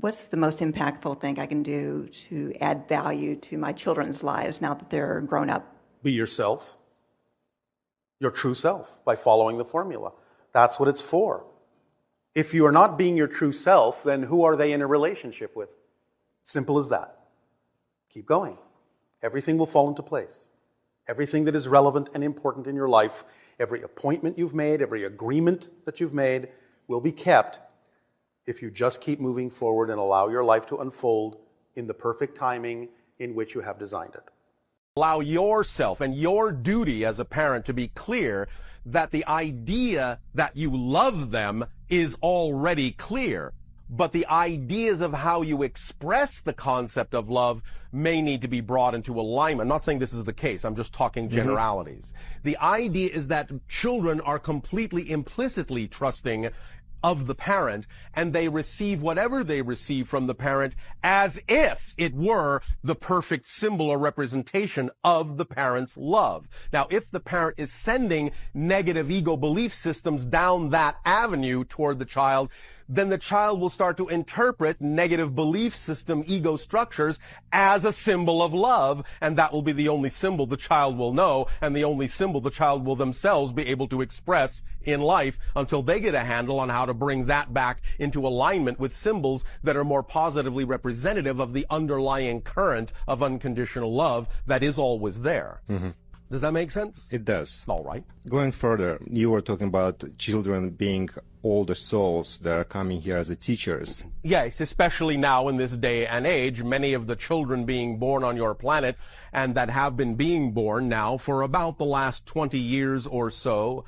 What's the most impactful thing I can do to add value to my children's lives now that they're grown up? Be yourself, your true self, by following the formula. That's what it's for. If you are not being your true self, then who are they in a relationship with? Simple as that. Keep going. Everything will fall into place. Everything that is relevant and important in your life, every appointment you've made, every agreement that you've made will be kept if you just keep moving forward and allow your life to unfold in the perfect timing in which you have designed it. Allow yourself and your duty as a parent to be clear that the idea that you love them is already clear, but the ideas of how you express the concept of love may need to be brought into alignment. I'm not saying this is the case. I'm just talking generalities. The idea is that children are completely implicitly trusting of the parent, and they receive whatever they receive from the parent as if it were the perfect symbol or representation of the parent's love. Now, if the parent is sending negative ego belief systems down that avenue toward the child, then the child will start to interpret negative belief system ego structures as a symbol of love, and that will be the only symbol the child will know, and the only symbol the child will themselves be able to express in life until they get a handle on how to bring that back into alignment with symbols that are more positively representative of the underlying current of unconditional love that is always there. Does that make sense? It does. All right. Going further, you were talking about children being older souls that are coming here as the teachers. Yes, especially now in this day and age, many of the children being born on your planet and that have been being born now for about the last 20 years or so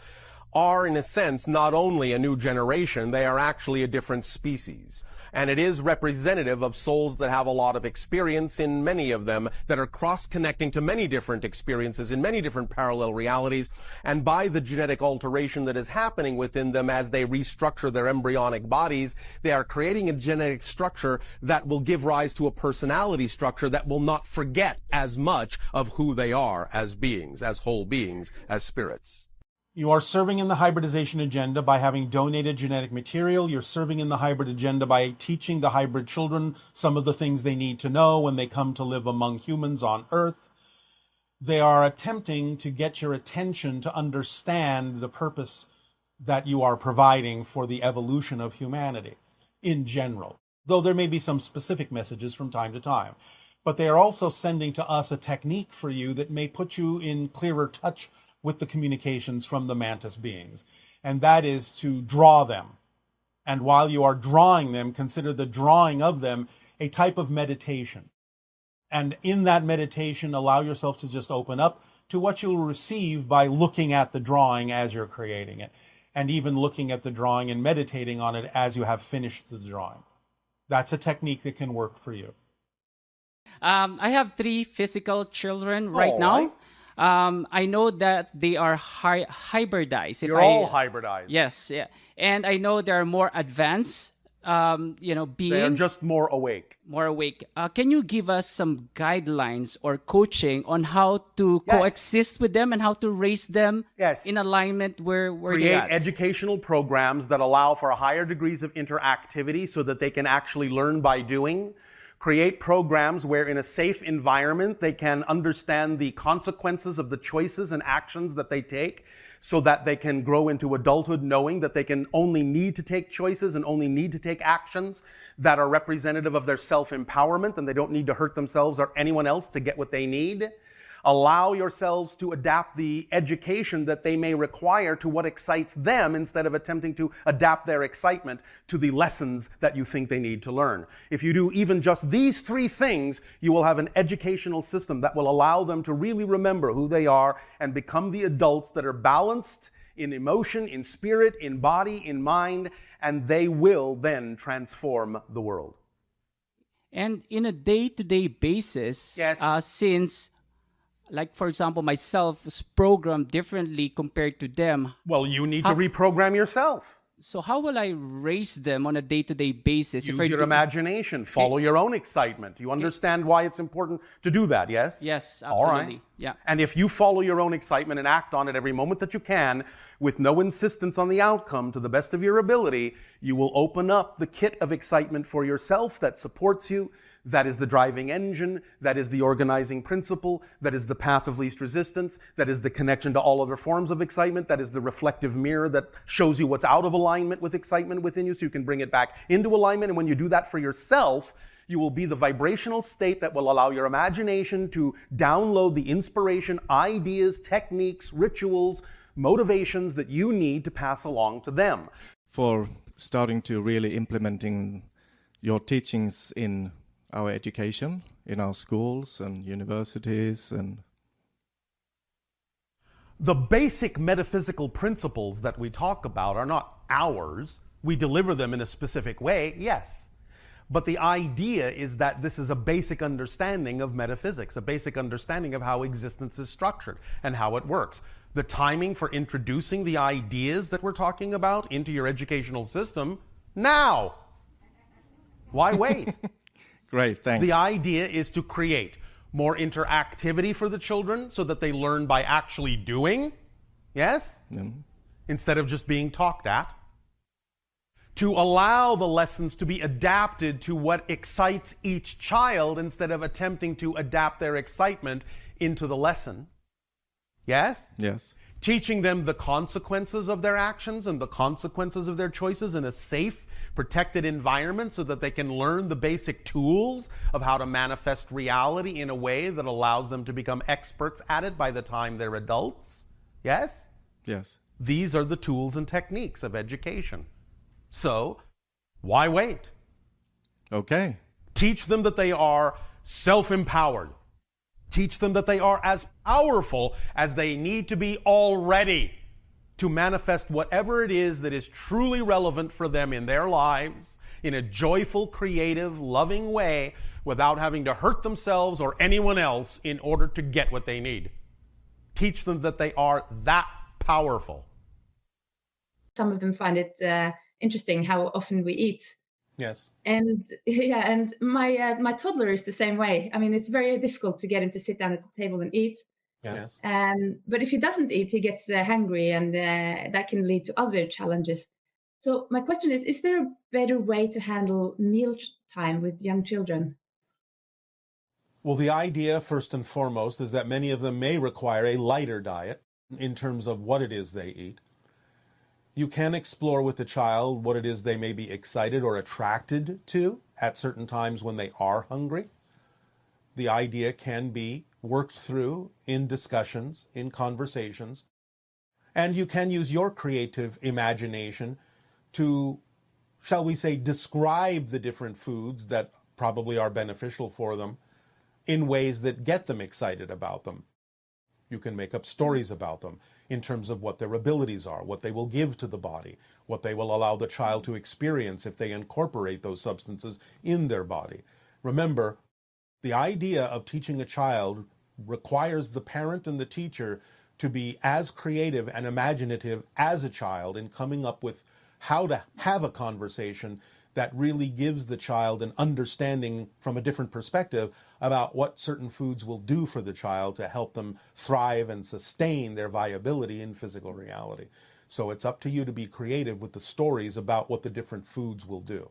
are, in a sense, not only a new generation, they are actually a different species. And it is representative of souls that have a lot of experience in many of them, that are cross-connecting to many different experiences in many different parallel realities. And by the genetic alteration that is happening within them as they restructure their embryonic bodies, they are creating a genetic structure that will give rise to a personality structure that will not forget as much of who they are as beings, as whole beings, as spirits. You are serving in the hybridization agenda by having donated genetic material. You're serving in the hybrid agenda by teaching the hybrid children some of the things they need to know when they come to live among humans on Earth. They are attempting to get your attention to understand the purpose that you are providing for the evolution of humanity in general, though there may be some specific messages from time to time. But they are also sending to us a technique for you that may put you in clearer touch with the communications from the mantis beings, and that is to draw them. And while you are drawing them, consider the drawing of them a type of meditation. And in that meditation, allow yourself to just open up to what you'll receive by looking at the drawing as you're creating it, and even looking at the drawing and meditating on it as you have finished the drawing. That's a technique that can work for you. I have 3 physical children right now. I know that they are hybridized. You're all hybridized. Yes, yeah. And I know they're more advanced, being. They're just more awake. More awake. Can you give us some guidelines or coaching on how to coexist with them and how to raise them in alignment where they're at? Create educational programs that allow for higher degrees of interactivity so that they can actually learn by doing. Create programs where in a safe environment they can understand the consequences of the choices and actions that they take so that they can grow into adulthood knowing that they can only need to take choices and only need to take actions that are representative of their self-empowerment, and they don't need to hurt themselves or anyone else to get what they need. Allow yourselves to adapt the education that they may require to what excites them instead of attempting to adapt their excitement to the lessons that you think they need to learn. If you do even just these 3 things, you will have an educational system that will allow them to really remember who they are and become the adults that are balanced in emotion, in spirit, in body, in mind, and they will then transform the world. And in a day-to-day basis, since like, for example, myself is programmed differently compared to them. Well, you need to reprogram yourself. So how will I raise them on a day-to-day basis? Use your imagination. Follow your own excitement. You understand why it's important to do that, yes? Yes, absolutely. All right. Yeah. And if you follow your own excitement and act on it every moment that you can, with no insistence on the outcome to the best of your ability, you will open up the kit of excitement for yourself that supports you, that is the driving engine, that is the organizing principle, that is the path of least resistance, that is the connection to all other forms of excitement, that is the reflective mirror that shows you what's out of alignment with excitement within you so you can bring it back into alignment. And when you do that for yourself, you will be the vibrational state that will allow your imagination to download the inspiration, ideas, techniques, rituals, motivations that you need to pass along to them. For starting to really implementing your teachings in our education, in our schools and universities and... The basic metaphysical principles that we talk about are not ours. We deliver them in a specific way, yes. But the idea is that this is a basic understanding of metaphysics, a basic understanding of how existence is structured and how it works. The timing for introducing the ideas that we're talking about into your educational system, now! Why wait? Great, thanks. The idea is to create more interactivity for the children so that they learn by actually doing, yes? Instead of just being talked at. To allow the lessons to be adapted to what excites each child instead of attempting to adapt their excitement into the lesson. Yes? Yes. Teaching them the consequences of their actions and the consequences of their choices in a safe, protected environment so that they can learn the basic tools of how to manifest reality in a way that allows them to become experts at it by the time they're adults. Yes? Yes. These are the tools and techniques of education. So, why wait? Okay. Teach them that they are self-empowered. Teach them that they are as powerful as they need to be already to manifest whatever it is that is truly relevant for them in their lives in a joyful, creative, loving way without having to hurt themselves or anyone else in order to get what they need. Teach them that they are that powerful. Some of them find it interesting how often we eat. Yes. And yeah, and my toddler is the same way. I mean, it's very difficult to get him to sit down at the table and eat. Yes. But if he doesn't eat, he gets hungry, and that can lead to other challenges. So my question is there a better way to handle meal time with young children? Well, the idea, first and foremost, is that many of them may require a lighter diet in terms of what it is they eat. You can explore with the child what it is they may be excited or attracted to at certain times when they are hungry. The idea can be worked through in discussions, in conversations, and you can use your creative imagination to, shall we say, describe the different foods that probably are beneficial for them in ways that get them excited about them. You can make up stories about them in terms of what their abilities are, what they will give to the body, what they will allow the child to experience if they incorporate those substances in their body. Remember, the idea of teaching a child requires the parent and the teacher to be as creative and imaginative as a child in coming up with how to have a conversation that really gives the child an understanding from a different perspective about what certain foods will do for the child to help them thrive and sustain their viability in physical reality. So it's up to you to be creative with the stories about what the different foods will do.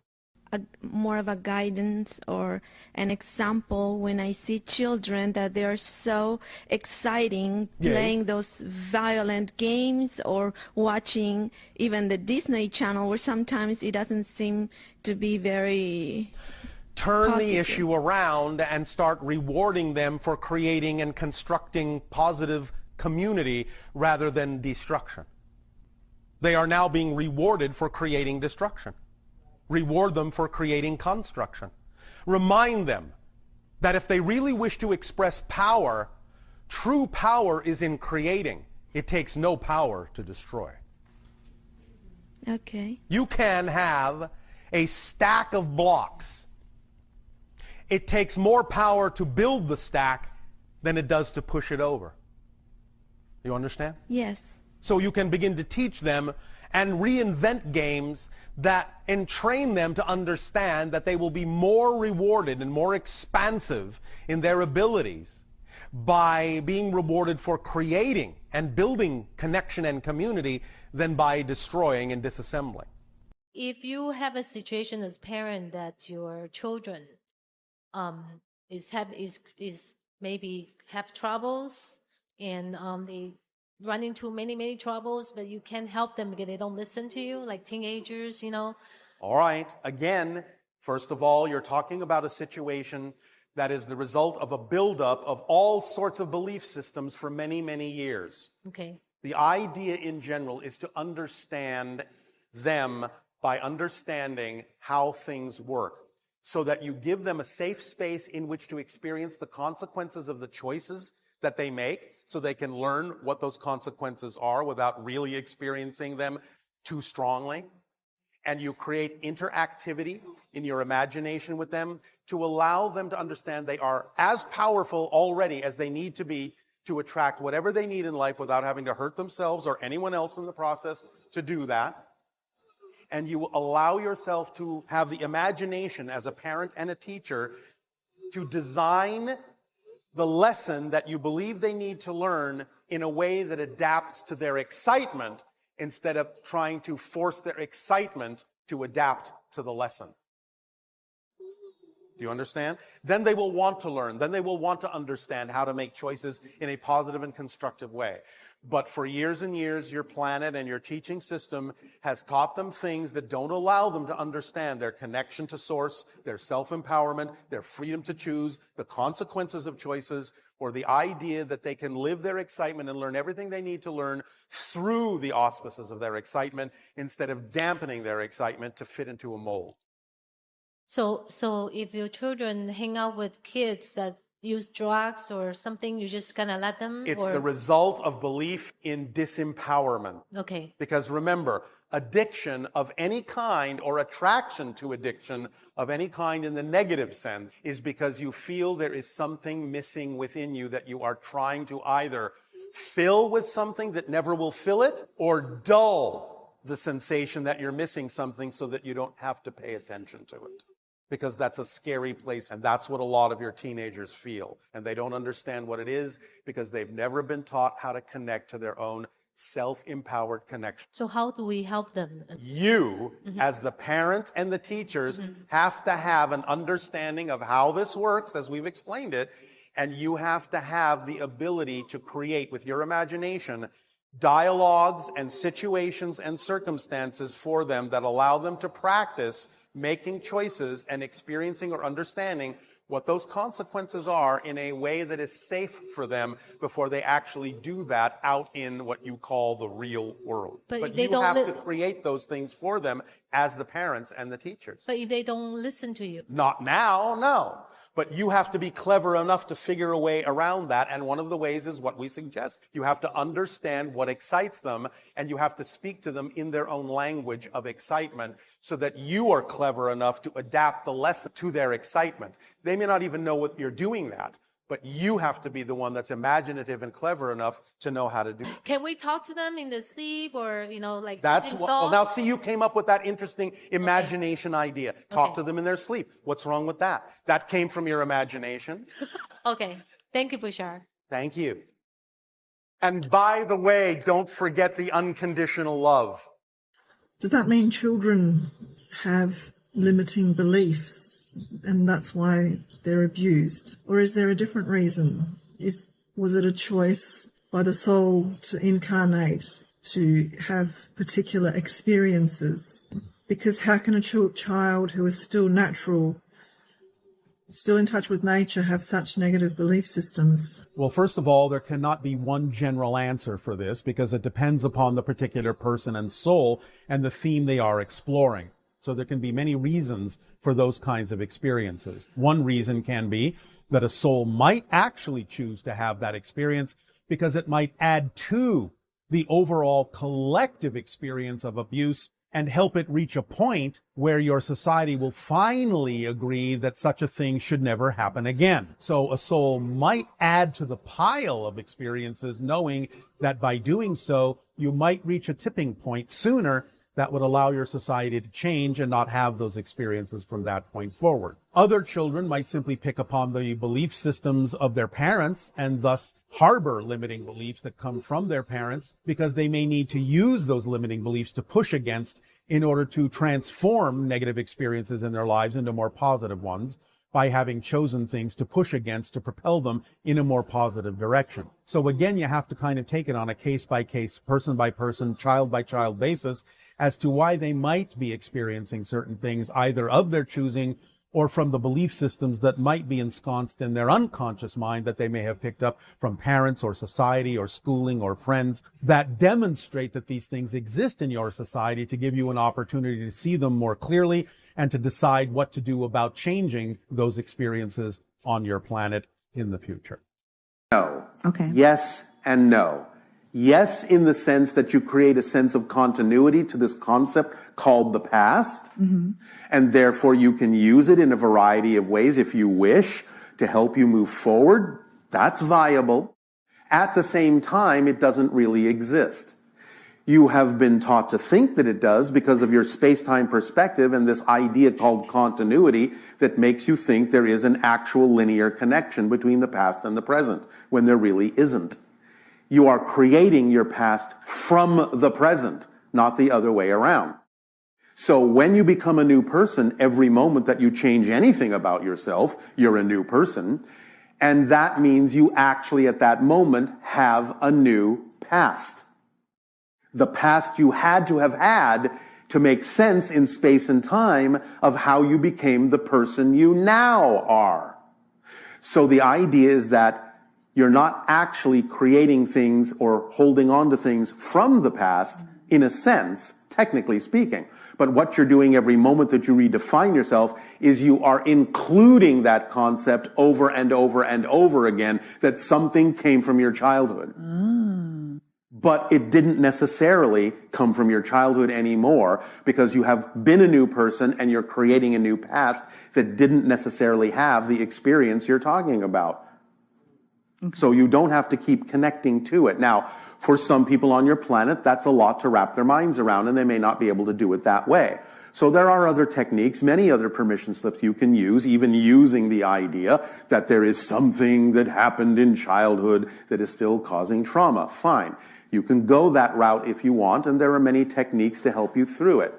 More of a guidance or an example when I see children that they are so exciting playing those violent games or watching even the Disney Channel where sometimes it doesn't seem to be very Turn positive. the issue around and start rewarding them for creating and constructing positive community rather than destruction. They are now being rewarded for creating destruction. Reward them for creating construction. Remind them that if they really wish to express power, true power is in creating. It takes no power to destroy. Okay. You can have a stack of blocks. It takes more power to build the stack than it does to push it over. You understand? Yes. So you can begin to teach them and reinvent games that entrain them to understand that they will be more rewarded and more expansive in their abilities by being rewarded for creating and building connection and community than by destroying and disassembling. If you have a situation as parent that your children is maybe have troubles and they run into many troubles, but you can't help them because they don't listen to you, like teenagers, All right. Again, first of all, you're talking about a situation that is the result of a buildup of all sorts of belief systems for many years. Okay. The idea in general is to understand them by understanding how things work, so that you give them a safe space in which to experience the consequences of the choices that they make, so they can learn what those consequences are without really experiencing them too strongly. And you create interactivity in your imagination with them to allow them to understand they are as powerful already as they need to be to attract whatever they need in life without having to hurt themselves or anyone else in the process to do that. And you allow yourself to have the imagination as a parent and a teacher to design the lesson that you believe they need to learn in a way that adapts to their excitement instead of trying to force their excitement to adapt to the lesson. Do you understand? Then they will want to learn. Then they will want to understand how to make choices in a positive and constructive way. But for years and years, your planet and your teaching system has taught them things that don't allow them to understand their connection to source, their self-empowerment, their freedom to choose, the consequences of choices, or the idea that they can live their excitement and learn everything they need to learn through the auspices of their excitement instead of dampening their excitement to fit into a mold. So if your children hang out with kids that use drugs or something, you just kind of let them? It's the result of belief in disempowerment. Okay. Because remember, addiction of any kind or attraction to addiction of any kind in the negative sense is because you feel there is something missing within you that you are trying to either fill with something that never will fill it or dull the sensation that you're missing something so that you don't have to pay attention to it. Because that's a scary place, and that's what a lot of your teenagers feel. And they don't understand what it is because they've never been taught how to connect to their own self-empowered connection. So how do we help them? You, as the parent and the teachers, have to have an understanding of how this works, as we've explained it, and you have to have the ability to create, with your imagination, dialogues and situations and circumstances for them that allow them to practice making choices and experiencing or understanding what those consequences are in a way that is safe for them before they actually do that out in what you call the real world. But you have to create those things for them as the parents and the teachers. But if they don't listen to you? Not now, no. But you have to be clever enough to figure a way around that, and one of the ways is what we suggest. You have to understand what excites them, and you have to speak to them in their own language of excitement so that you are clever enough to adapt the lesson to their excitement. They may not even know what you're doing that, but you have to be the one that's imaginative and clever enough to know how to do it. Can we talk to them in the sleep or, like... That's what, well, now see, you came up with that interesting imagination idea. Talk to them in their sleep. What's wrong with that? That came from your imagination. Okay. Thank you, Bashar. Thank you. And by the way, don't forget the unconditional love. Does that mean children have limiting beliefs and that's why they're abused? Or is there a different reason? Was it a choice by the soul to incarnate, to have particular experiences? Because how can a child who is still natural, still in touch with nature, have such negative belief systems? Well, first of all, there cannot be one general answer for this because it depends upon the particular person and soul and the theme they are exploring. So there can be many reasons for those kinds of experiences. One reason can be that a soul might actually choose to have that experience because it might add to the overall collective experience of abuse and help it reach a point where your society will finally agree that such a thing should never happen again. So a soul might add to the pile of experiences knowing that by doing so, you might reach a tipping point sooner that would allow your society to change and not have those experiences from that point forward. Other children might simply pick upon the belief systems of their parents and thus harbor limiting beliefs that come from their parents because they may need to use those limiting beliefs to push against in order to transform negative experiences in their lives into more positive ones by having chosen things to push against to propel them in a more positive direction. So again, you have to kind of take it on a case-by-case, person-by-person, child-by-child basis as to why they might be experiencing certain things, either of their choosing or from the belief systems that might be ensconced in their unconscious mind that they may have picked up from parents or society or schooling or friends that demonstrate that these things exist in your society to give you an opportunity to see them more clearly and to decide what to do about changing those experiences on your planet in the future. No. Okay. Yes and no. Yes, in the sense that you create a sense of continuity to this concept called the past, and therefore you can use it in a variety of ways if you wish to help you move forward. That's viable. At the same time, it doesn't really exist. You have been taught to think that it does because of your space-time perspective and this idea called continuity that makes you think there is an actual linear connection between the past and the present, when there really isn't. You are creating your past from the present, not the other way around. So when you become a new person, every moment that you change anything about yourself, you're a new person. And that means you actually at that moment have a new past. The past you had to have had to make sense in space and time of how you became the person you now are. So the idea is that you're not actually creating things or holding on to things from the past, in a sense, technically speaking. But what you're doing every moment that you redefine yourself is you are including that concept over and over and over again, that something came from your childhood. But it didn't necessarily come from your childhood anymore because you have been a new person and you're creating a new past that didn't necessarily have the experience you're talking about. So you don't have to keep connecting to it. Now, for some people on your planet, that's a lot to wrap their minds around, and they may not be able to do it that way. So there are other techniques, many other permission slips you can use, even using the idea that there is something that happened in childhood that is still causing trauma. Fine. You can go that route if you want, and there are many techniques to help you through it.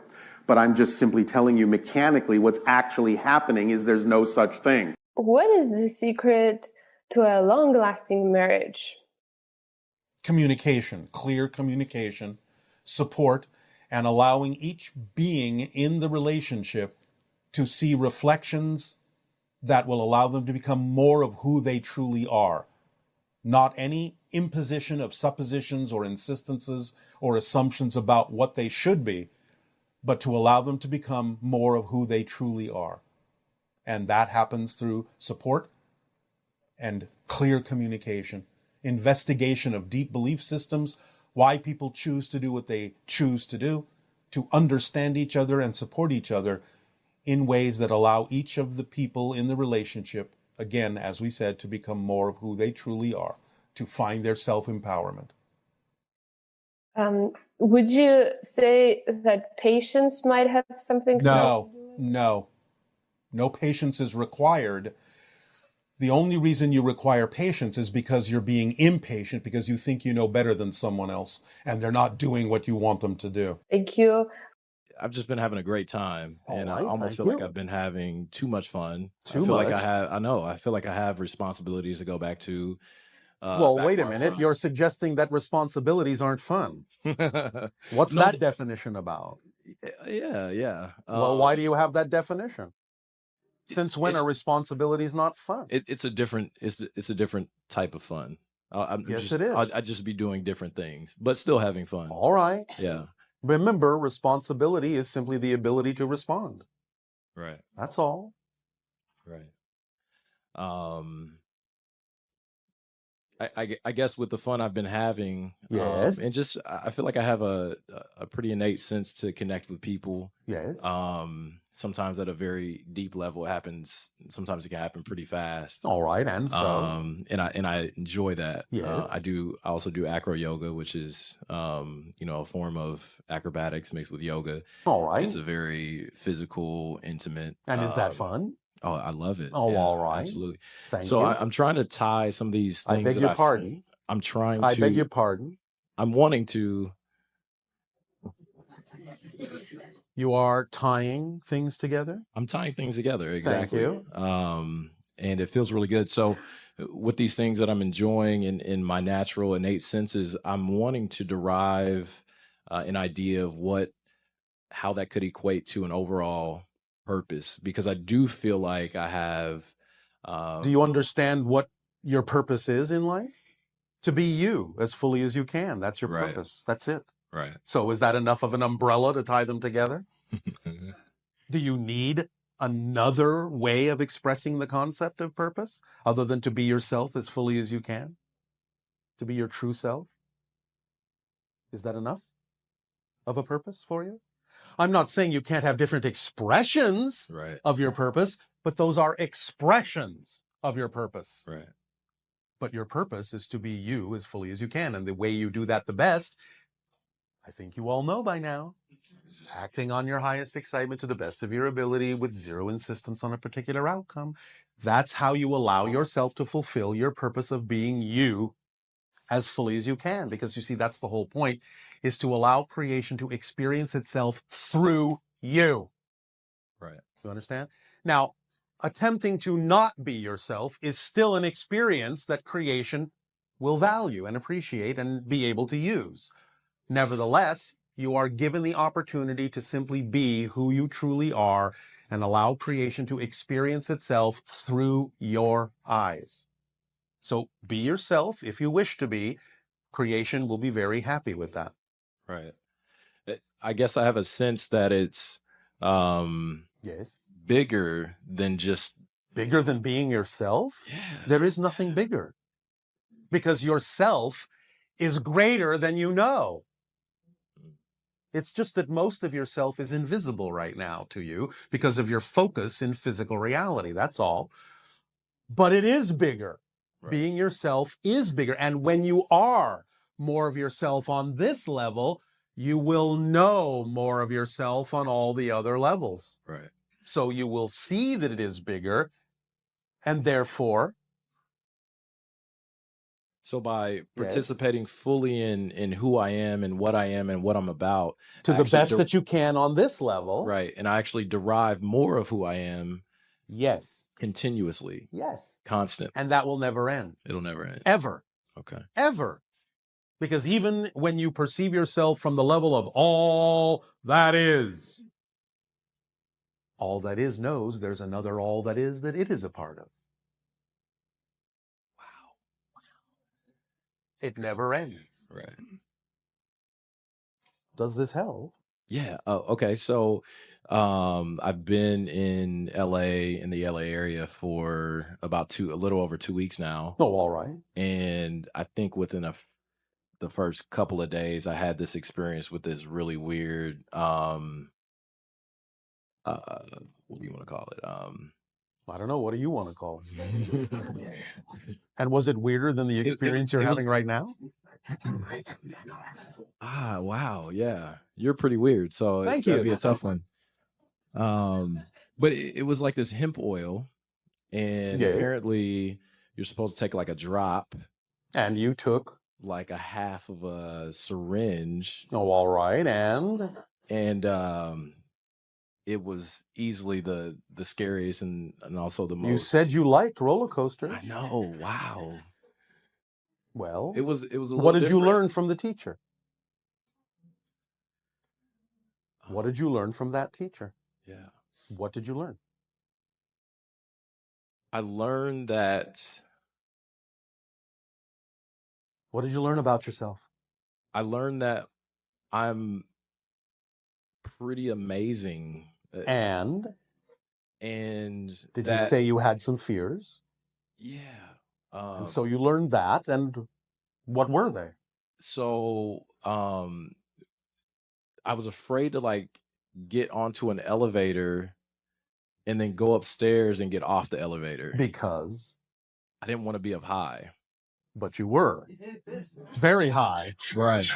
But I'm just simply telling you mechanically what's actually happening is there's no such thing. What is the secret to a long-lasting marriage? Communication, clear communication, support, and allowing each being in the relationship to see reflections that will allow them to become more of who they truly are. Not any imposition of suppositions or insistences or assumptions about what they should be, but to allow them to become more of who they truly are. And that happens through support and clear communication, investigation of deep belief systems, why people choose to do what they choose to do, to understand each other and support each other in ways that allow each of the people in the relationship, again, as we said, to become more of who they truly are, to find their self-empowerment. Would you say that patience might have something to do with it? No patience is required. The only reason you require patience is because you're being impatient, because you think you know better than someone else and they're not doing what you want them to do. Thank you. I've just been having a great time, and I almost feel like I've been having too much fun. I feel like I feel like I have responsibilities to go back to. Well, wait a minute. You're suggesting that responsibilities aren't fun. What's that definition about? Yeah. Well, why do you have that definition? Since when are responsibilities not fun? It's a different type of fun. Yes, it is. I'd just be doing different things, but still having fun. All right. Yeah. Remember, responsibility is simply the ability to respond. Right. That's all. Right. I guess with the fun I've been having, yes, and just I feel like I have a pretty innate sense to connect with people. Yes. sometimes at a very deep level. It happens. Sometimes it can happen pretty fast. All right, and so and I enjoy that. Yes. I also do acro yoga, which is a form of acrobatics mixed with yoga. All right. It's a very physical, intimate. And is that fun? Oh, I love it. Oh, Yeah, all right. absolutely. Thank So you. I'm trying to tie some of these things. I beg your pardon. I'm trying to. I beg your pardon. I'm wanting to. You are tying things together? I'm tying things together. Exactly. Thank you. And it feels really good. So with these things that I'm enjoying in my natural innate senses, I'm wanting to derive an idea of how that could equate to an overall purpose, because I do feel like I have. Do you understand what your purpose is in life? To be you as fully as you can. That's your Right. purpose. That's it. Right. So is that enough of an umbrella to tie them together? Do you need another way of expressing the concept of purpose other than to be yourself as fully as you can? To be your true self? Is that enough of a purpose for you? I'm not saying you can't have different expressions Right. of your purpose, but those are expressions of your purpose. Right. But your purpose is to be you as fully as you can. And the way you do that the best, I think you all know by now, acting on your highest excitement to the best of your ability with zero insistence on a particular outcome. That's how you allow yourself to fulfill your purpose of being you as fully as you can. Because you see, that's the whole point, is to allow creation to experience itself through you. Right. You understand? Now, attempting to not be yourself is still an experience that creation will value and appreciate and be able to use. Nevertheless, you are given the opportunity to simply be who you truly are and allow creation to experience itself through your eyes. So be yourself if you wish to be. Creation will be very happy with that. Right. I guess I have a sense that it's Yes. bigger than just Bigger than being yourself? Yeah. There is nothing bigger. Because yourself is greater than you know. It's just that most of yourself is invisible right now to you because of your focus in physical reality. That's all. But it is bigger. Right. Being yourself is bigger. And when you are more of yourself on this level, you will know more of yourself on all the other levels. Right. So you will see that it is bigger, and therefore. So by participating fully in who I am and what I'm about, To the best that you can on this level. Right. And I actually derive more of who I am. Yes. Continuously. Yes. Constant. And that will never end. It'll never end. Ever. Okay. Ever. Because even when you perceive yourself from the level of all that is knows there's another all that is that it is a part of. Wow. It never ends. Right. Does this help? Yeah. Oh, okay. So I've been in LA, in the LA area for about a little over 2 weeks now. Oh, all right. And I think within the first couple of days, I had this experience with this really weird, what do you want to call it? I don't know. What do you want to call it? And was it weirder than the experience you're having right now? Wow. Yeah. You're pretty weird. So Thank that'd you. be a tough one. But it was like this hemp oil, and Yes. apparently you're supposed to take like a drop. And you took? Like a half of a syringe. Oh, all right. And it was easily the scariest and also the most. You said you liked roller coasters. I know. Wow. Well, it was a little what did you different. learn from the teacher? What did you learn from that teacher? Yeah. What did you learn? I learned that. What did you learn about yourself? I learned that I'm pretty amazing. And did you say you had some fears? Yeah. And so you learned that, and what were they? So I was afraid to like get onto an elevator and then go upstairs and get off the elevator. Because? I didn't want to be up high. But you were. Very high. Right.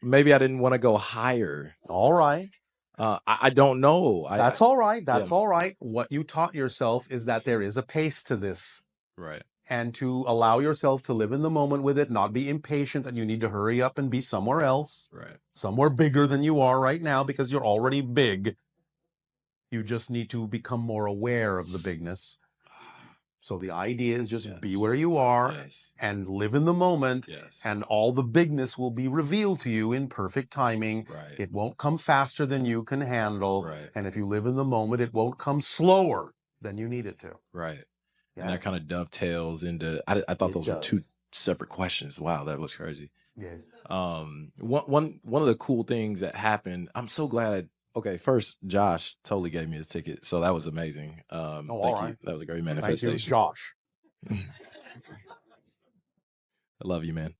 Maybe I didn't want to go higher. All right. I don't know. That's all right. That's all right. What you taught yourself is that there is a pace to this. Right. And to allow yourself to live in the moment with it, not be impatient that you need to hurry up and be somewhere else. Right. Somewhere bigger than you are right now because you're already big. You just need to become more aware of the bigness. So the idea is just be where you are and live in the moment, and all the bigness will be revealed to you in perfect timing. Right. It won't come faster than you can handle. Right. And if you live in the moment, it won't come slower than you need it to. Right. Yes. And that kind of dovetails into, I thought those were two separate questions. Wow, that was crazy. Yes. One of the cool things that happened, I'm so glad. Okay, first, Josh totally gave me his ticket, so that was amazing. Thank you. That was a great manifestation. Thank you, Josh. I love you, man.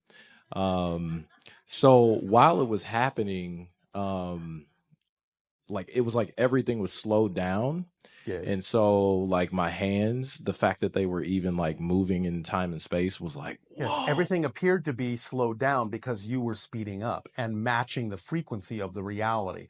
So while it was happening, like it was like everything was slowed down. Yes. And so like my hands, the fact that they were even like moving in time and space was like, whoa. Yes, everything appeared to be slowed down because you were speeding up and matching the frequency of the reality.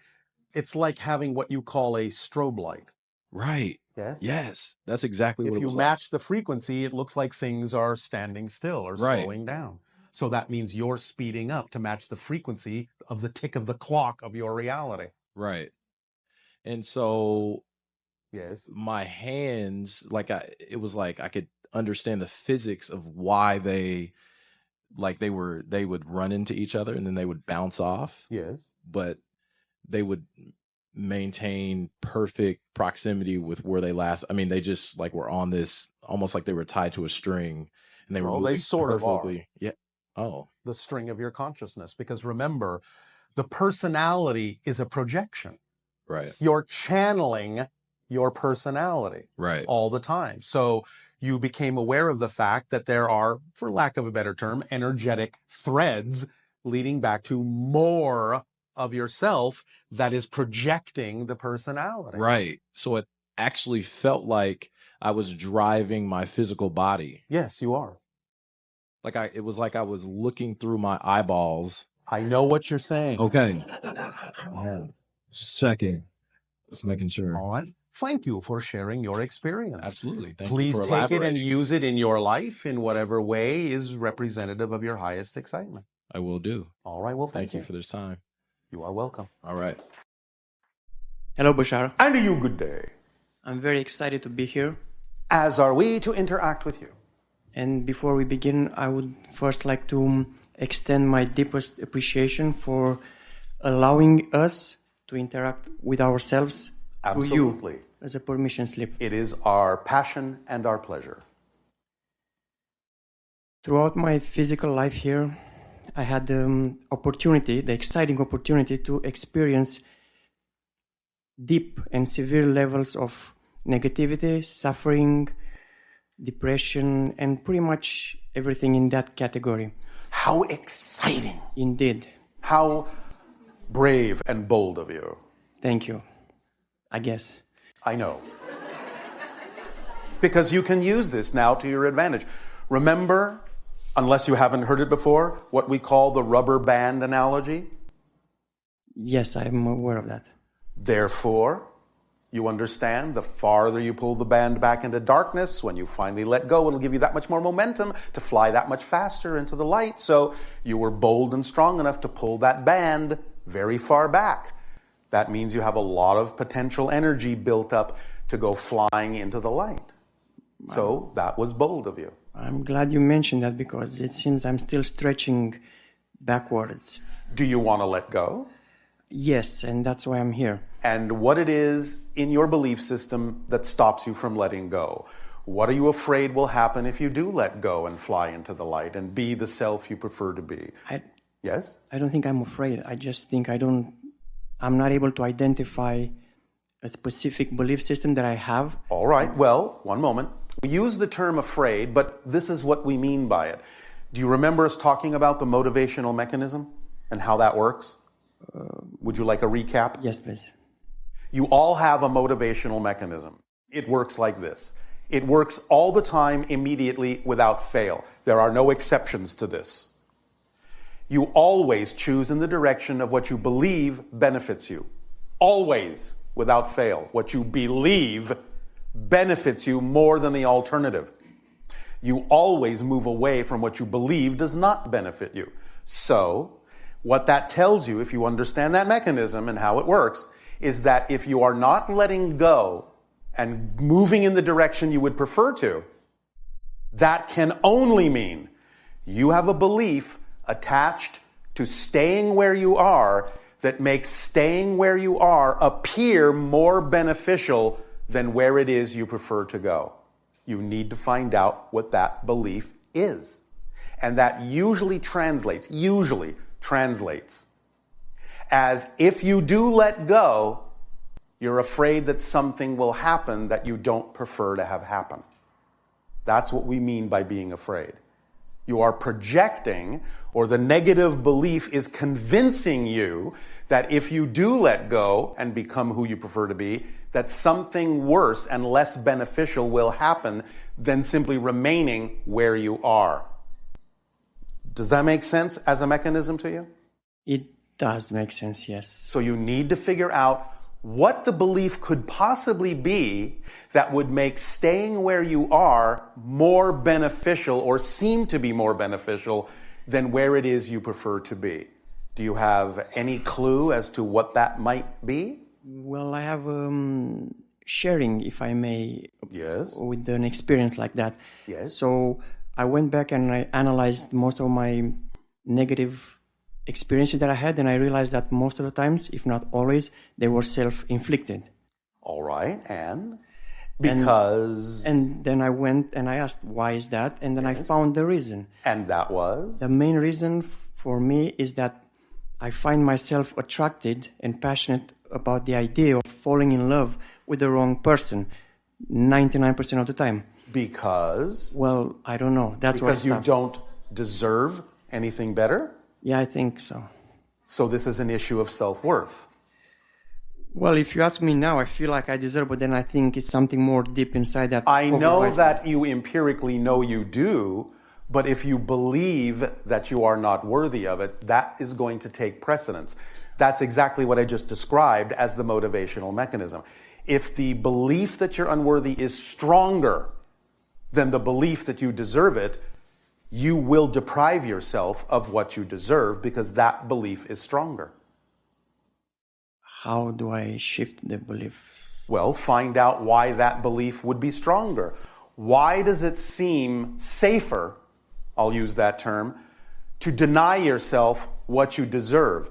It's like having what you call a strobe light. Right. Yes. Yes. That's exactly what it was. If you match the frequency, it looks like things are standing still or slowing down. So that means you're speeding up to match the frequency of the tick of the clock of your reality. Right. And so yes, my hands, like it was like I could understand the physics of why they would run into each other and then they would bounce off. Yes. But they would maintain perfect proximity with where they last. I mean, they just like were on this, almost like they were tied to a string, and they were moving they sort of are. perfectly. Yeah. Oh. The string of your consciousness. Because remember, the personality is a projection. Right. You're channeling your personality all the time. So you became aware of the fact that there are, for lack of a better term, energetic threads leading back to more of yourself that is projecting the personality. Right. So it actually felt like I was driving my physical body. Yes, you are. It was like I was looking through my eyeballs. I know what you're saying. Okay. Second. Just making sure. All right. Thank you for sharing your experience. Absolutely. Please take it and use it in your life in whatever way is representative of your highest excitement. I will do. All right. Well, thank you for this time. You are welcome. All right. Hello, Bashar. And to you, good day. I'm very excited to be here. As are we to interact with you. And before we begin, I would first like to extend my deepest appreciation for allowing us to interact with ourselves Absolutely. through you as a permission slip. It is our passion and our pleasure. Throughout my physical life here, I had the exciting opportunity to experience deep and severe levels of negativity, suffering, depression, and pretty much everything in that category. How exciting! Indeed. How brave and bold of you. Thank you. I guess. I know. Because you can use this now to your advantage. Remember, unless you haven't heard it before, what we call the rubber band analogy? Yes, I'm aware of that. Therefore, you understand, the farther you pull the band back into darkness, when you finally let go, it'll give you that much more momentum to fly that much faster into the light. So you were bold and strong enough to pull that band very far back. That means you have a lot of potential energy built up to go flying into the light. So that was bold of you. I'm glad you mentioned that because it seems I'm still stretching backwards. Do you want to let go? Yes, and that's why I'm here. And what it is in your belief system that stops you from letting go? What are you afraid will happen if you do let go and fly into the light and be the self you prefer to be? Yes? I don't think I'm afraid. I just think I'm not able to identify a specific belief system that I have. All right. Well, one moment. We use the term afraid, but this is what we mean by it. Do you remember us talking about the motivational mechanism and how that works? Would you like a recap? Yes, please. You all have a motivational mechanism. It works like this. It works all the time, immediately, without fail. There are no exceptions to this. You always choose in the direction of what you believe benefits you. Always, without fail. What you believe benefits you more than the alternative. You always move away from what you believe does not benefit you. So, what that tells you, if you understand that mechanism and how it works, is that if you are not letting go and moving in the direction you would prefer to, that can only mean you have a belief attached to staying where you are that makes staying where you are appear more beneficial than where it is you prefer to go. You need to find out what that belief is. And that usually translates as if you do let go, you're afraid that something will happen that you don't prefer to have happen. That's what we mean by being afraid. You are projecting, or the negative belief is convincing you that if you do let go and become who you prefer to be, that something worse and less beneficial will happen than simply remaining where you are. Does that make sense as a mechanism to you? It does make sense, yes. So you need to figure out what the belief could possibly be that would make staying where you are more beneficial or seem to be more beneficial than where it is you prefer to be. Do you have any clue as to what that might be? Well, I have sharing, if I may, yes, with an experience like that. Yes. So I went back and I analyzed most of my negative experiences that I had, and I realized that most of the times, if not always, they were self-inflicted. All right, and? Because? And then I went and I asked, why is that? And then I found the reason. And that was? The main reason for me is that I find myself attracted and passionate about the idea of falling in love with the wrong person 99% of the time. Because? Well, I don't know. That's why it Because you don't deserve anything better? Yeah, I think so. So this is an issue of self-worth. Well, if you ask me now, I feel like I deserve, but then I think it's something more deep inside that. I know that you empirically know you do, but if you believe that you are not worthy of it, that is going to take precedence. That's exactly what I just described as the motivational mechanism. If the belief that you're unworthy is stronger than the belief that you deserve it, you will deprive yourself of what you deserve because that belief is stronger. How do I shift the belief? Well, find out why that belief would be stronger. Why does it seem safer, I'll use that term, to deny yourself what you deserve?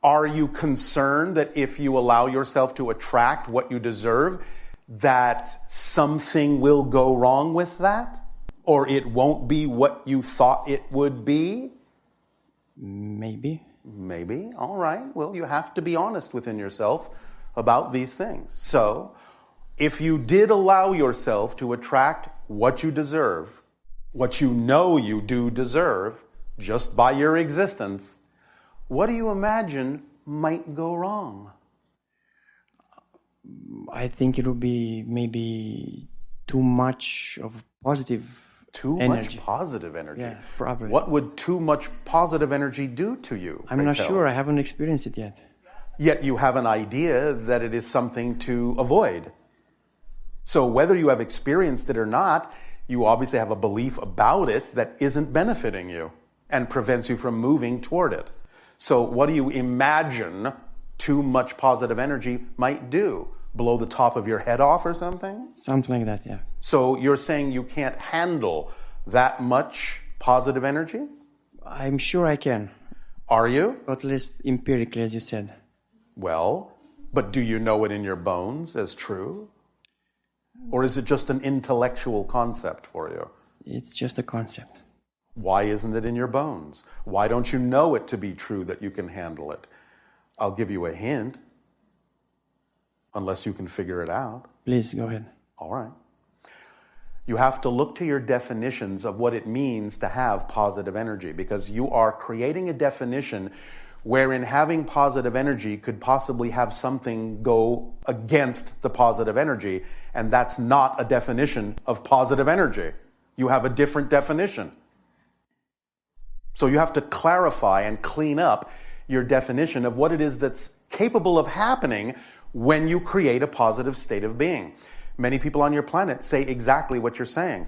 Are you concerned that if you allow yourself to attract what you deserve, that something will go wrong with that? Or it won't be what you thought it would be? Maybe. Maybe. All right. Well, you have to be honest within yourself about these things. So, if you did allow yourself to attract what you deserve, what you know you do deserve, just by your existence, what do you imagine might go wrong? I think it would be maybe too much of positive Too energy. much positive energy? Yeah, probably. What would too much positive energy do to you? I'm not sure. I haven't experienced it yet. Yet you have an idea that it is something to avoid. So whether you have experienced it or not, you obviously have a belief about it that isn't benefiting you and prevents you from moving toward it. So what do you imagine too much positive energy might do? Blow the top of your head off or something? Something like that, yeah. So you're saying you can't handle that much positive energy? I'm sure I can. Are you? At least empirically, as you said. Well, but do you know it in your bones as true? Or is it just an intellectual concept for you? It's just a concept. Why isn't it in your bones? Why don't you know it to be true that you can handle it? I'll give you a hint. Unless you can figure it out. Please, go ahead. All right. You have to look to your definitions of what it means to have positive energy, because you are creating a definition wherein having positive energy could possibly have something go against the positive energy, and that's not a definition of positive energy. You have a different definition. So you have to clarify and clean up your definition of what it is that's capable of happening when you create a positive state of being. Many people on your planet say exactly what you're saying.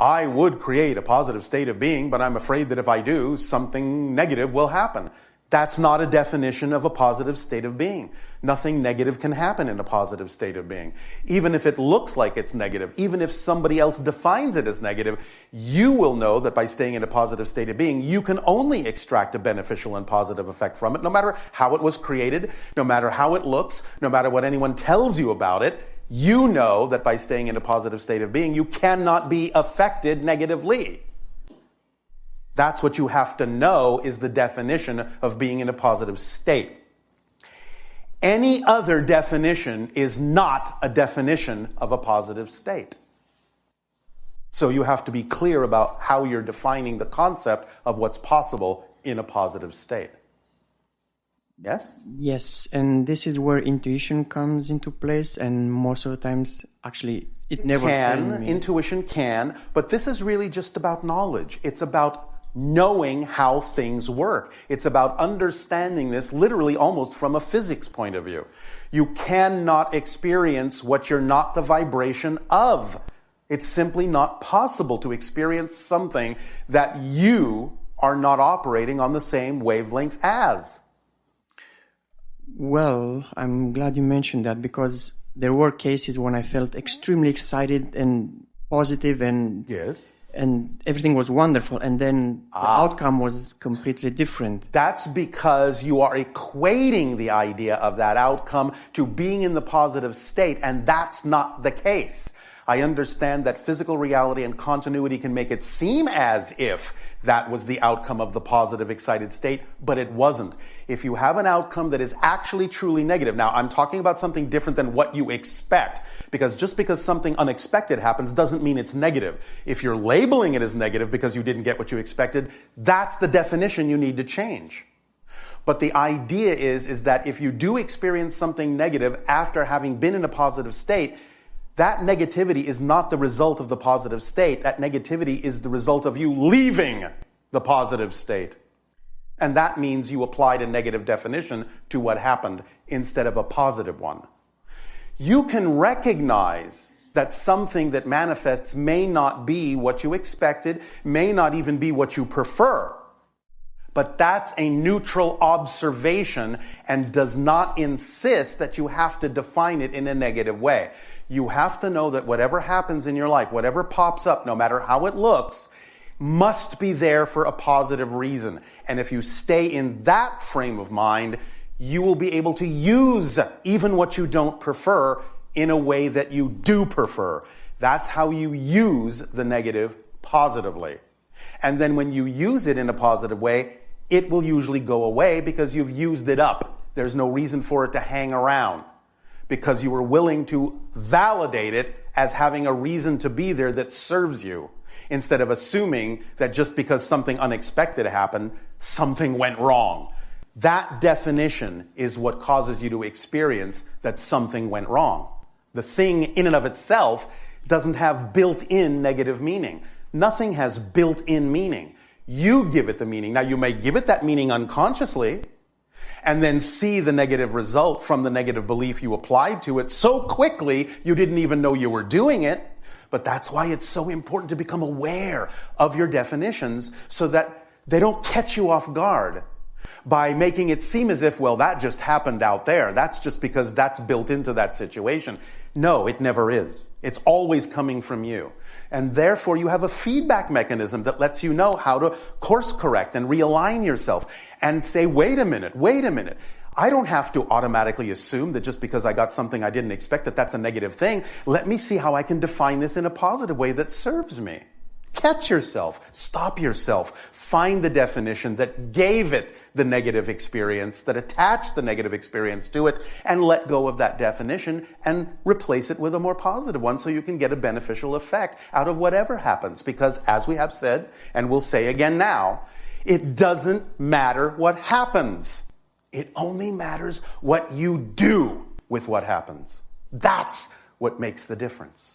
I would create a positive state of being, but I'm afraid that if I do, something negative will happen. That's not a definition of a positive state of being. Nothing negative can happen in a positive state of being. Even if it looks like it's negative, even if somebody else defines it as negative, you will know that by staying in a positive state of being, you can only extract a beneficial and positive effect from it, no matter how it was created, no matter how it looks, no matter what anyone tells you about it. You know that by staying in a positive state of being, you cannot be affected negatively. That's what you have to know is the definition of being in a positive state. Any other definition is not a definition of a positive state. So you have to be clear about how you're defining the concept of what's possible in a positive state. Yes? Yes, and this is where intuition comes into place, and most of the times, actually, it never can. Intuition can, but this is really just about knowledge. It's about knowing how things work. It's about understanding this literally almost from a physics point of view. You cannot experience what you're not the vibration of. It's simply not possible to experience something that you are not operating on the same wavelength as. Well, I'm glad you mentioned that, because there were cases when I felt extremely excited and positive and yes, and everything was wonderful, and then the outcome was completely different. That's because you are equating the idea of that outcome to being in the positive state, and that's not the case. I understand that physical reality and continuity can make it seem as if that was the outcome of the positive, excited state, but it wasn't. If you have an outcome that is actually truly negative, now I'm talking about something different than what you expect, because just because something unexpected happens doesn't mean it's negative. If you're labeling it as negative because you didn't get what you expected, that's the definition you need to change. But the idea is that if you do experience something negative after having been in a positive state, that negativity is not the result of the positive state. That negativity is the result of you leaving the positive state. And that means you applied a negative definition to what happened instead of a positive one. You can recognize that something that manifests may not be what you expected, may not even be what you prefer. But that's a neutral observation and does not insist that you have to define it in a negative way. You have to know that whatever happens in your life, whatever pops up, no matter how it looks, must be there for a positive reason. And if you stay in that frame of mind, you will be able to use even what you don't prefer in a way that you do prefer. That's how you use the negative positively. And then when you use it in a positive way, it will usually go away because you've used it up. There's no reason for it to hang around, because you were willing to validate it as having a reason to be there that serves you, instead of assuming that just because something unexpected happened, something went wrong. That definition is what causes you to experience that something went wrong. The thing in and of itself doesn't have built-in negative meaning. Nothing has built-in meaning. You give it the meaning. Now, you may give it that meaning unconsciously, and then see the negative result from the negative belief you applied to it so quickly you didn't even know you were doing it. But that's why it's so important to become aware of your definitions so that they don't catch you off guard by making it seem as if, well, that just happened out there. That's just because that's built into that situation. No, it never is. It's always coming from you. And therefore, you have a feedback mechanism that lets you know how to course correct and realign yourself and say, wait a minute. I don't have to automatically assume that just because I got something I didn't expect that that's a negative thing. Let me see how I can define this in a positive way that serves me. Catch yourself, stop yourself, find the definition that gave it the negative experience, that attached the negative experience to it, and let go of that definition and replace it with a more positive one so you can get a beneficial effect out of whatever happens. Because as we have said, and we'll say again now, it doesn't matter what happens. It only matters what you do with what happens. That's what makes the difference.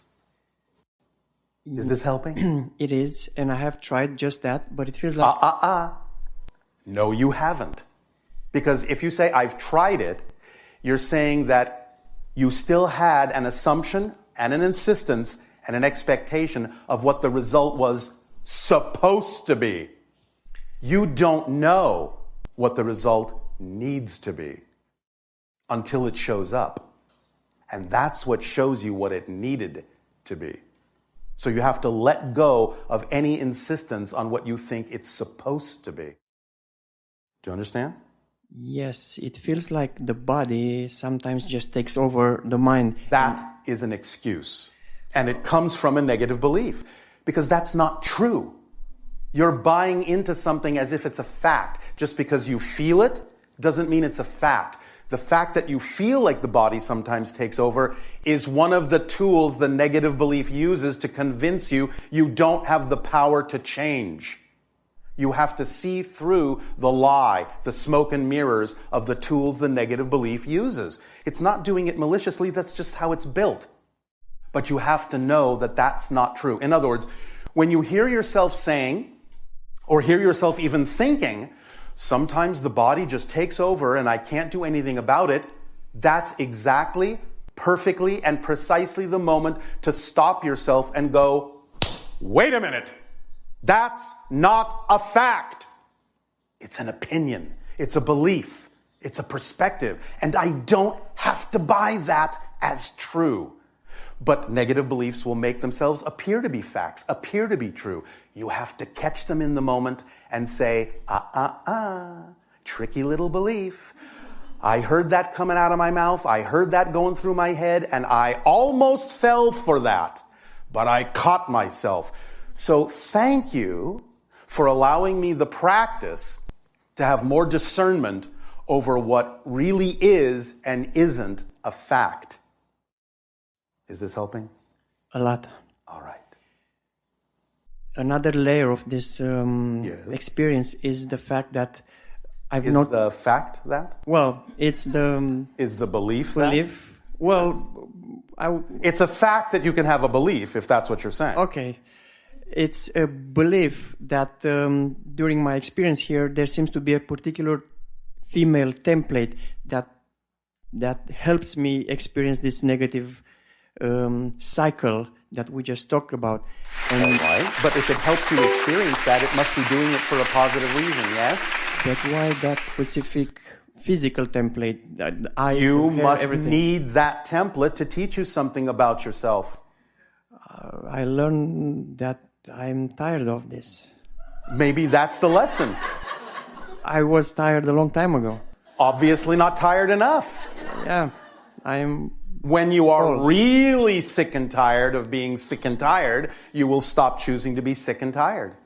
Is this helping? It is, and I have tried just that, but it feels like... No, you haven't. Because if you say, I've tried it, you're saying that you still had an assumption and an insistence and an expectation of what the result was supposed to be. You don't know what the result needs to be until it shows up. And that's what shows you what it needed to be. So you have to let go of any insistence on what you think it's supposed to be. Do you understand? Yes, it feels like the body sometimes just takes over the mind. That is an excuse. And it comes from a negative belief. Because that's not true. You're buying into something as if it's a fact. Just because you feel it doesn't mean it's a fact. The fact that you feel like the body sometimes takes over is one of the tools the negative belief uses to convince you you don't have the power to change. You have to see through the lie, the smoke and mirrors of the tools the negative belief uses. It's not doing it maliciously, that's just how it's built. But you have to know that that's not true. In other words, when you hear yourself saying, or hear yourself even thinking, sometimes the body just takes over and I can't do anything about it, that's exactly, perfectly, and precisely the moment to stop yourself and go, wait a minute, that's not a fact. It's an opinion, it's a belief, it's a perspective, and I don't have to buy that as true. But negative beliefs will make themselves appear to be facts, appear to be true. You have to catch them in the moment and say, tricky little belief. I heard that coming out of my mouth. I heard that going through my head, and I almost fell for that. But I caught myself. So thank you for allowing me the practice to have more discernment over what really is and isn't a fact. Is this helping? A lot. All right. Another layer of this experience is the fact that I've not... Is the fact that? Well, it's the... Is the belief that? Belief? Well, It's a fact that you can have a belief, if that's what you're saying. Okay. It's a belief that during my experience here, there seems to be a particular female template that helps me experience this negative cycle that we just talked about. And right. But if it helps you experience that, it must be doing it for a positive reason, yes? But why that specific physical template? You must need that template to teach you something about yourself. I learned that I'm tired of this. Maybe that's the lesson. I was tired a long time ago. Obviously not tired enough. Yeah, I'm... When you are really sick and tired of being sick and tired, you will stop choosing to be sick and tired.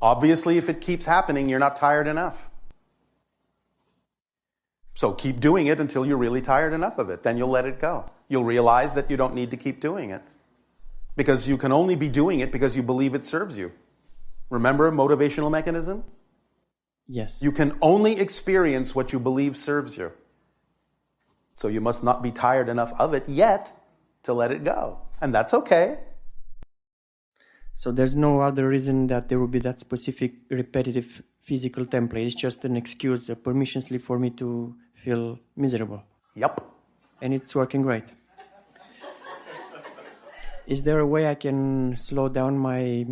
Obviously, if it keeps happening, you're not tired enough. So keep doing it until you're really tired enough of it. Then you'll let it go. You'll realize that you don't need to keep doing it. Because you can only be doing it because you believe it serves you. Remember motivational mechanism? Yes. You can only experience what you believe serves you. So you must not be tired enough of it yet to let it go. And that's okay. So there's no other reason that there would be that specific repetitive physical template. It's just an excuse, a permission slip for me to feel miserable. Yep. And it's working great. Is there a way I can slow down my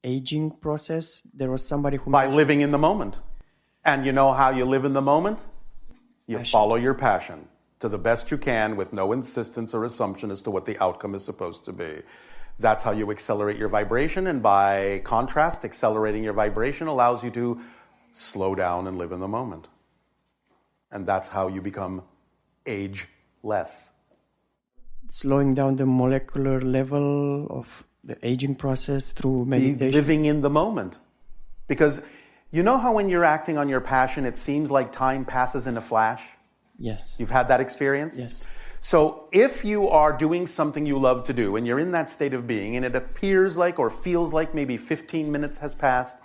aging process? There was somebody who... By living in the moment. And you know how you live in the moment? You follow your passion to the best you can with no insistence or assumption as to what the outcome is supposed to be. That's how you accelerate your vibration, and by contrast, accelerating your vibration allows you to slow down and live in the moment. And that's how you become ageless. Slowing down the molecular level of the aging process through meditation. Living in the moment. Because you know how when you're acting on your passion, it seems like time passes in a flash? Yes. You've had that experience? Yes. So if you are doing something you love to do and you're in that state of being and it appears like or feels like maybe 15 minutes has passed,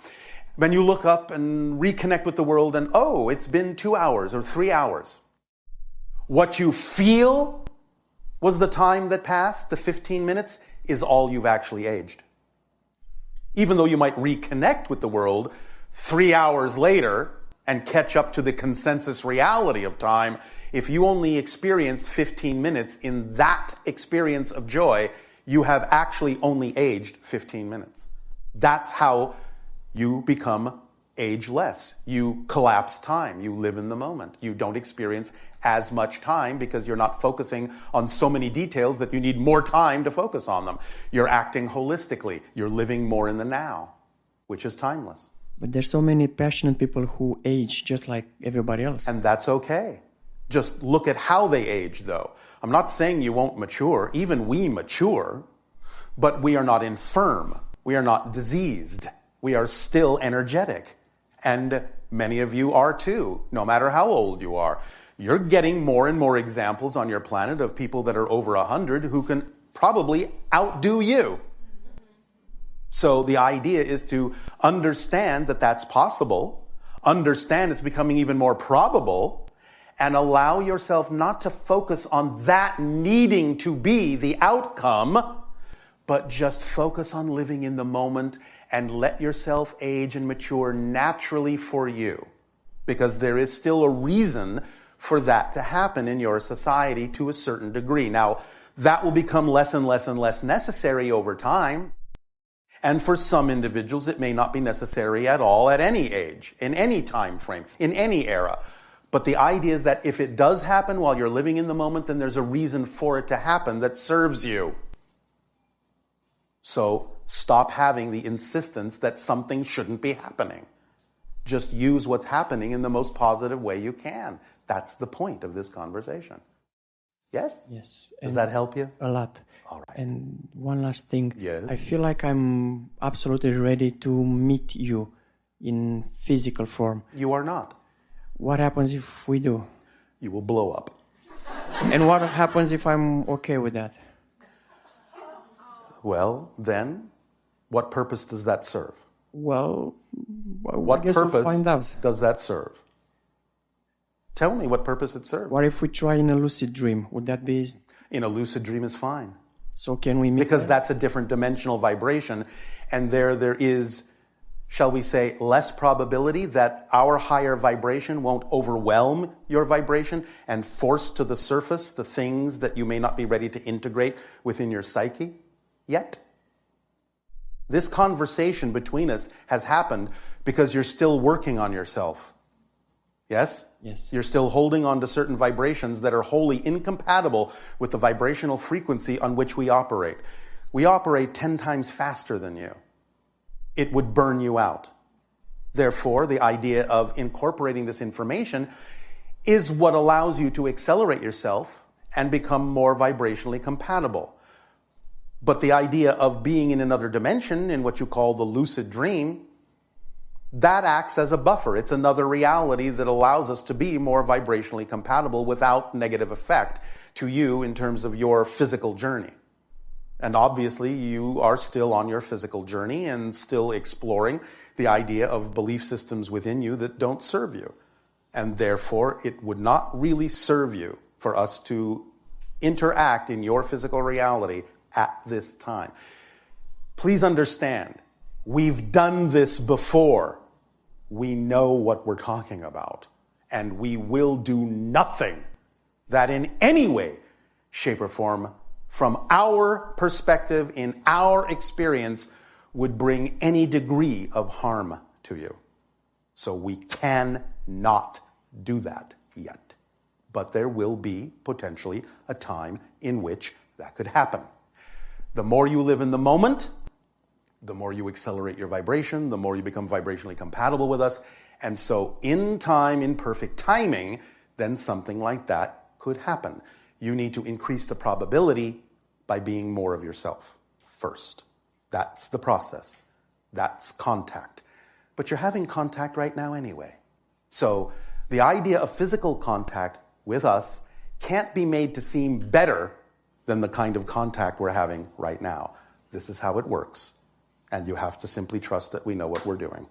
When you look up and reconnect with the world and, oh, it's been 2 hours or 3 hours. What you feel was the time that passed, the 15 minutes, is all you've actually aged. Even though you might reconnect with the world 3 hours later and catch up to the consensus reality of time, if you only experienced 15 minutes in that experience of joy, you have actually only aged 15 minutes. That's how you become ageless. You collapse time. You live in the moment. You don't experience as much time because you're not focusing on so many details that you need more time to focus on them. You're acting holistically. You're living more in the now, which is timeless. But there's so many passionate people who age just like everybody else. And that's okay. Just look at how they age, though. I'm not saying you won't mature. Even we mature, but we are not infirm. We are not diseased. We are still energetic. And many of you are too, no matter how old you are. You're getting more and more examples on your planet of people that are over 100 who can probably outdo you. So the idea is to understand that that's possible, understand it's becoming even more probable, and allow yourself not to focus on that needing to be the outcome, but just focus on living in the moment and let yourself age and mature naturally for you. Because there is still a reason for that to happen in your society to a certain degree. Now, that will become less and less and less necessary over time. And for some individuals, it may not be necessary at all at any age, in any time frame, in any era. But the idea is that if it does happen while you're living in the moment, then there's a reason for it to happen that serves you. So stop having the insistence that something shouldn't be happening. Just use what's happening in the most positive way you can. That's the point of this conversation. Yes? Yes. Does that help you? A lot. All right. And one last thing. Yes. I feel like I'm absolutely ready to meet you in physical form. You are not. What happens if we do? You will blow up. And what happens if I'm okay with that? Well, then, what purpose does that serve? Well, what purpose find out. does that serve? Tell me what purpose it serves. What if we try in a lucid dream? Would that be... In a lucid dream is fine. So can we meet Because there? that's a different dimensional vibration, and there is, shall we say, less probability that our higher vibration won't overwhelm your vibration and force to the surface the things that you may not be ready to integrate within your psyche yet. This conversation between us has happened because you're still working on yourself. Yes? Yes. You're still holding on to certain vibrations that are wholly incompatible with the vibrational frequency on which we operate. We operate 10 times faster than you. It would burn you out. Therefore, the idea of incorporating this information is what allows you to accelerate yourself and become more vibrationally compatible. But the idea of being in another dimension, in what you call the lucid dream, that acts as a buffer. It's another reality that allows us to be more vibrationally compatible without negative effect to you in terms of your physical journey. And obviously, you are still on your physical journey and still exploring the idea of belief systems within you that don't serve you. And therefore, it would not really serve you for us to interact in your physical reality at this time. Please understand, we've done this before. We know what we're talking about. And we will do nothing that in any way, shape, or form, from our perspective, in our experience, would bring any degree of harm to you. So we cannot do that yet. But there will be potentially a time in which that could happen. The more you live in the moment, the more you accelerate your vibration, the more you become vibrationally compatible with us. And so in time, in perfect timing, then something like that could happen. You need to increase the probability by being more of yourself first. That's the process. That's contact. But you're having contact right now anyway. So the idea of physical contact with us can't be made to seem better than the kind of contact we're having right now. This is how it works. And you have to simply trust that we know what we're doing.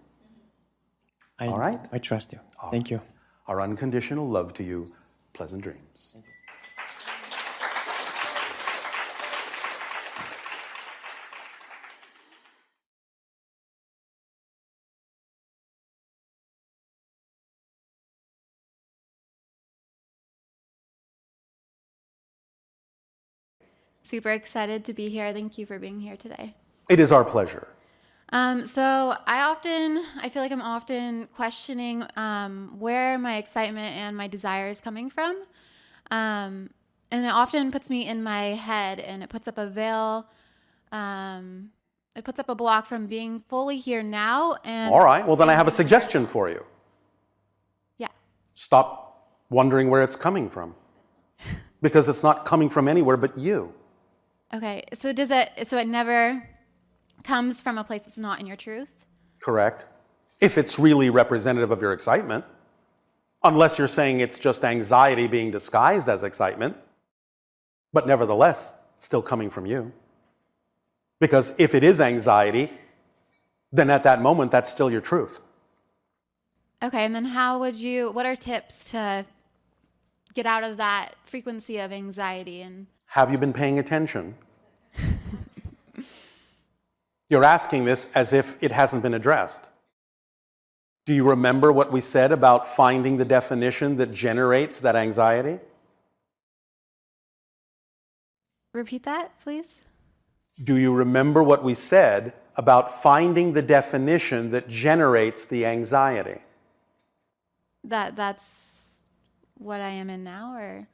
All right? I trust you. Thank you. Our unconditional love to you. Pleasant dreams. Super excited to be here. Thank you for being here today. It is our pleasure. So I feel like I'm often questioning where my excitement and my desire is coming from. And it often puts me in my head, and it puts up a veil. It puts up a block from being fully here now. And All right, well then I have a suggestion for you. Yeah. Stop wondering where it's coming from. Because it's not coming from anywhere but you. Okay, so it never comes from a place that's not in your truth? Correct. If it's really representative of your excitement. Unless you're saying it's just anxiety being disguised as excitement. But nevertheless, still coming from you. Because if it is anxiety, then at that moment, that's still your truth. Okay, and then what are tips to get out of that frequency of anxiety? And Have you been paying attention? You're asking this as if it hasn't been addressed. Do you remember what we said about finding the definition that generates that anxiety? repeat that, please? Do you remember what we said about finding the definition that generates the anxiety? That's what I am in now, or?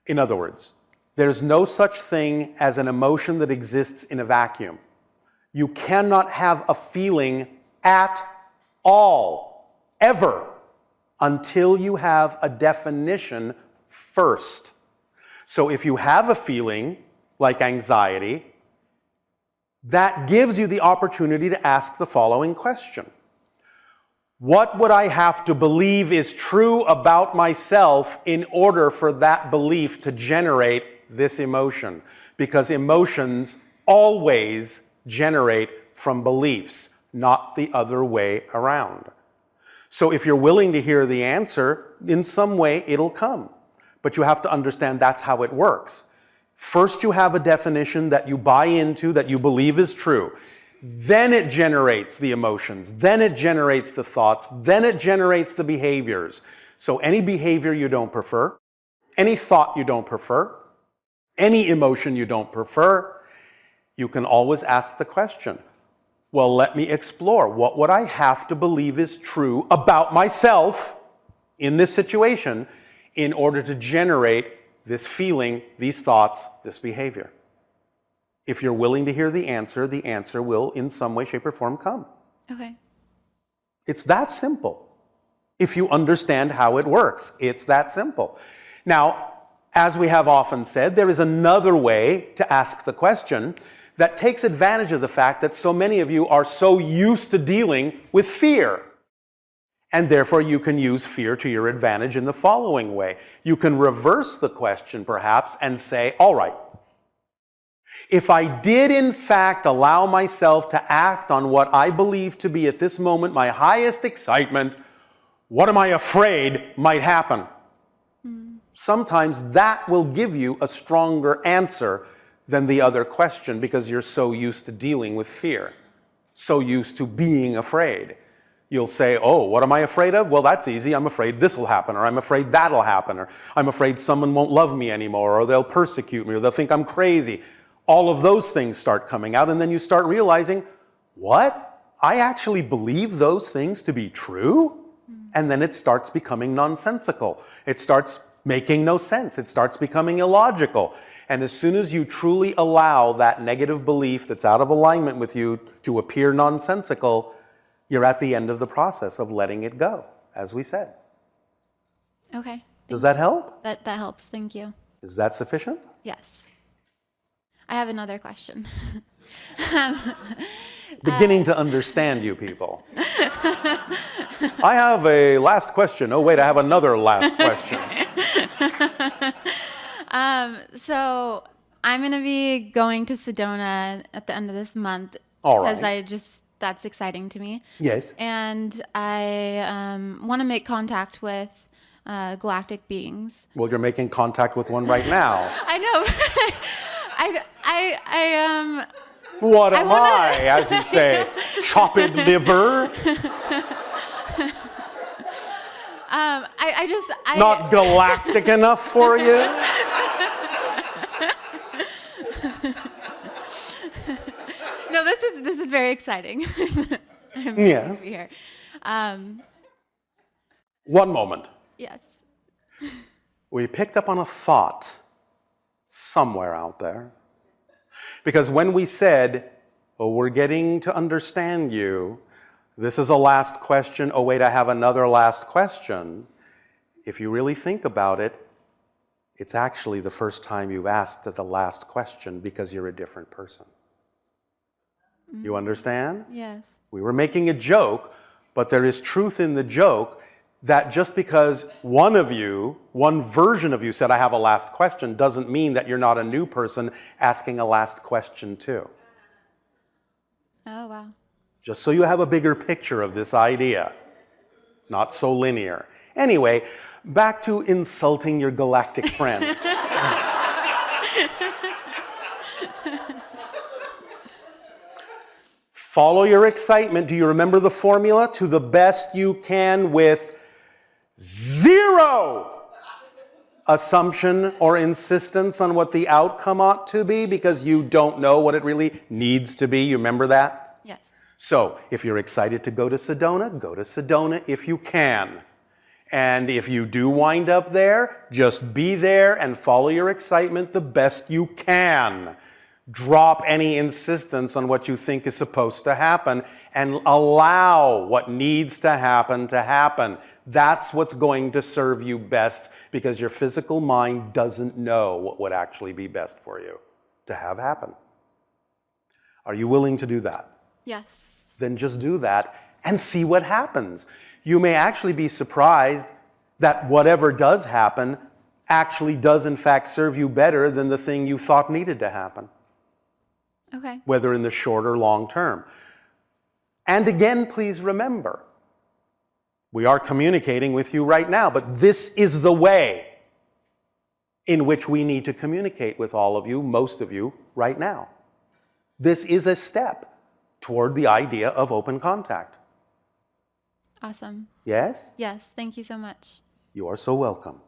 In other words, there's no such thing as an emotion that exists in a vacuum. You cannot have a feeling at all, ever, until you have a definition first. So if you have a feeling like anxiety, that gives you the opportunity to ask the following question. What would I have to believe is true about myself in order for that belief to generate this emotion? Because emotions always generate from beliefs, not the other way around. So if you're willing to hear the answer, in some way it'll come. But you have to understand that's how it works. First you have a definition that you buy into, that you believe is true. Then it generates the emotions. Then it generates the thoughts. Then it generates the behaviors. So any behavior you don't prefer, any thought you don't prefer, any emotion you don't prefer, you can always ask the question, well, let me explore. What would I have to believe is true about myself in this situation in order to generate this feeling, these thoughts, this behavior? If you're willing to hear the answer will in some way, shape, or form come. Okay. It's that simple. If you understand how it works, it's that simple. Now, as we have often said, there is another way to ask the question that takes advantage of the fact that so many of you are so used to dealing with fear. And therefore, you can use fear to your advantage in the following way. You can reverse the question, perhaps, and say, all right, if I did in fact allow myself to act on what I believe to be at this moment my highest excitement, what am I afraid might happen? Sometimes that will give you a stronger answer than the other question because you're so used to dealing with fear, so used to being afraid. You'll say, oh, what am I afraid of? Well, that's easy. I'm afraid this will happen, or I'm afraid that'll happen, or I'm afraid someone won't love me anymore, or they'll persecute me, or they'll think I'm crazy. All of those things start coming out, and then you start realizing, what? I actually believe those things to be true? And then it starts becoming nonsensical. It starts making no sense. It starts becoming illogical. And as soon as you truly allow that negative belief that's out of alignment with you to appear nonsensical, you're at the end of the process of letting it go, as we said. Okay. Does that help? That helps. Thank you. Is that sufficient? Yes. I have another question. Beginning to understand you people. I have a last question. Oh, wait, I have another last question. So I'm going to be going to Sedona at the end of this month. All right. Because I just that's exciting to me. Yes. And I want to make contact with galactic beings. Well, you're making contact with one right now. I know. What am I, as you say, chopped liver? Not galactic enough for you? No, this is very exciting. I'm Yes. happy here. One moment. Yes. We picked up on a thought somewhere out there. Because when we said, oh, we're getting to understand you, this is a last question, oh wait, I have another last question. If you really think about it, it's actually the first time you've asked the last question because you're a different person. Mm-hmm. You understand? Yes. We were making a joke, but there is truth in the joke that just because one version of you said, I have a last question, doesn't mean that you're not a new person asking a last question too. Oh, wow. Just so you have a bigger picture of this idea. Not so linear. Anyway, back to insulting your galactic friends. Follow your excitement. Do you remember the formula? To the best you can with zero assumption or insistence on what the outcome ought to be because you don't know what it really needs to be. You remember that? Yes. So, if you're excited to go to Sedona if you can. And if you do wind up there, just be there and follow your excitement the best you can. Drop any insistence on what you think is supposed to happen and allow what needs to happen to happen. That's what's going to serve you best because your physical mind doesn't know what would actually be best for you to have happen. Are you willing to do that? Yes. Then just do that and see what happens. You may actually be surprised that whatever does happen actually does in fact serve you better than the thing you thought needed to happen. Okay. Whether in the short or long term. And again, please remember, we are communicating with you right now, but this is the way in which we need to communicate with all of you, most of you, right now. This is a step toward the idea of open contact. Awesome. Yes? Yes, thank you so much. You are so welcome.